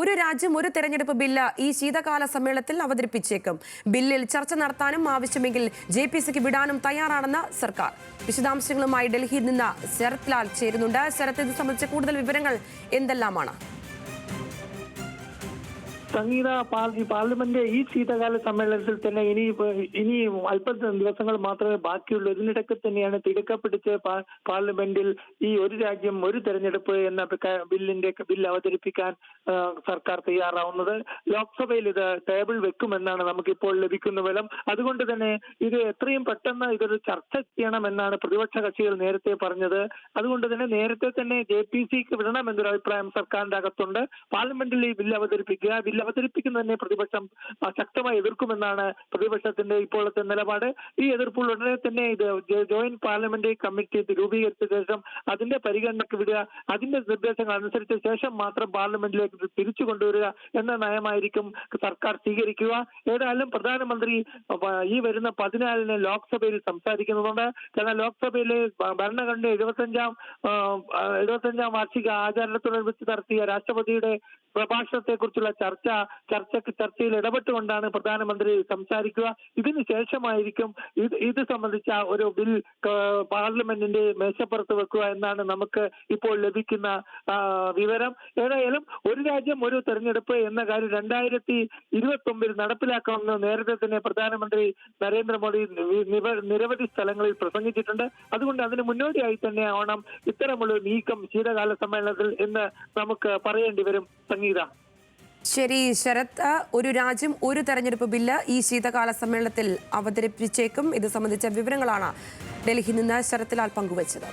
ഒരു രാജ്യം ഒരു തെരഞ്ഞെടുപ്പ് ബില്ല് ഈ ശീതകാല സമ്മേളനത്തിൽ അവതരിപ്പിച്ചേക്കും. ബില്ലിൽ ചർച്ച നടത്താനും ആവശ്യമെങ്കിൽ JPCക്ക് വിടാനും തയ്യാറാണെന്ന് സർക്കാർ. വിശദാംശങ്ങളുമായി ഡൽഹിയിൽ നിന്ന് ശരത് ലാൽ ചേരുന്നുണ്ട്. ശരത്, ഇത് സംബന്ധിച്ച കൂടുതൽ വിവരങ്ങൾ എന്തെല്ലാമാണ്? സംഗീത പാർലമെന്റ് ഈ ശീതകാല സമ്മേളനത്തിൽ തന്നെ ഇനി അല്പ ദിവസങ്ങൾ മാത്രമേ ബാക്കിയുള്ളൂ. ഇതിനിടയ്ക്ക് തന്നെയാണ് തിടുക്കപ്പിടിച്ച് പാർലമെന്റിൽ ഈ ഒരു രാജ്യം ഒരു തെരഞ്ഞെടുപ്പ് എന്ന ബില്ല് അവതരിപ്പിക്കാൻ സർക്കാർ തയ്യാറാവുന്നത്. ലോക്സഭയിൽ ഇത് ടേബിൾ വെക്കുമെന്നാണ് നമുക്കിപ്പോൾ ലഭിക്കുന്ന വിവരം. അതുകൊണ്ട് തന്നെ ഇത് എത്രയും പെട്ടെന്ന് ഇതൊരു ചർച്ച ചെയ്യണമെന്നാണ് പ്രതിപക്ഷ കക്ഷികൾ നേരത്തെ പറഞ്ഞത്. അതുകൊണ്ട് തന്നെ നേരത്തെ തന്നെ JPCക്ക് വിടണമെന്നൊരു അഭിപ്രായം സർക്കാരിന്റെ അകത്തുണ്ട്. പാർലമെന്റിൽ ഈ ബില്ല് അവതരിപ്പിക്കുന്നതിനെ പ്രതിപക്ഷം ശക്തമായി എതിർക്കുമെന്നാണ് പ്രതിപക്ഷത്തിന്റെ ഇപ്പോഴത്തെ നിലപാട്. ഈ എതിർപ്പുള്ള ഉടനെ തന്നെ ഇത് ജോയിന്റ് പാർലമെന്ററി കമ്മിറ്റി രൂപീകരിച്ച ശേഷം അതിന്റെ പരിഗണനയ്ക്ക് വിടുക, അതിന്റെ നിർദ്ദേശങ്ങൾ അനുസരിച്ച ശേഷം മാത്രം പാർലമെന്റിലേക്ക് തിരിച്ചു കൊണ്ടുവരിക എന്ന നയമായിരിക്കും സർക്കാർ സ്വീകരിക്കുക. ഏതായാലും പ്രധാനമന്ത്രി ഈ വരുന്ന 14-ന് ലോക്സഭയിൽ സംസാരിക്കുന്നുണ്ട്. കാരണം ലോക്സഭയിലെ ഭരണഘടന 75-ാം വാർഷിക ആചരണത്തോടനുബന്ധിച്ച് നടത്തിയ രാഷ്ട്രപതിയുടെ പ്രഭാഷണത്തെക്കുറിച്ചുള്ള ചർച്ചയിൽ ഇടപെട്ടുകൊണ്ടാണ് പ്രധാനമന്ത്രി സംസാരിക്കുക. ഇതിനു ശേഷമായിരിക്കും ഇത് സംബന്ധിച്ച ഒരു ബിൽ പാർലമെന്റിന്റെ മേശപ്പുറത്ത് വെക്കുക എന്നാണ് നമുക്ക് ഇപ്പോൾ ലഭിക്കുന്ന വിവരം. ഏതായാലും ഒരു രാജ്യം ഒരു തെരഞ്ഞെടുപ്പ് എന്ന കാര്യം 2029 നടപ്പിലാക്കണമെന്ന് നേരത്തെ തന്നെ പ്രധാനമന്ത്രി നരേന്ദ്രമോദി നിരവധി സ്ഥലങ്ങളിൽ പ്രസംഗിച്ചിട്ടുണ്ട്. അതുകൊണ്ട് അതിന് മുന്നോടിയായി തന്നെ ആവണം ഇത്തരമുള്ള നീക്കം ശീതകാല സമ്മേളനത്തിൽ എന്ന് നമുക്ക് പറയേണ്ടി വരും. സംഗീത. ശരി ശരത്, ഒരു രാജ്യം ഒരു തെരഞ്ഞെടുപ്പ് ബില്ല് ഈ ശീതകാല സമ്മേളനത്തിൽ അവതരിപ്പിച്ചേക്കും. ഇത് സംബന്ധിച്ച വിവരങ്ങളാണ് ഡൽഹിയിൽ നിന്ന് ശരത് ലാൽ പങ്കുവച്ചത്.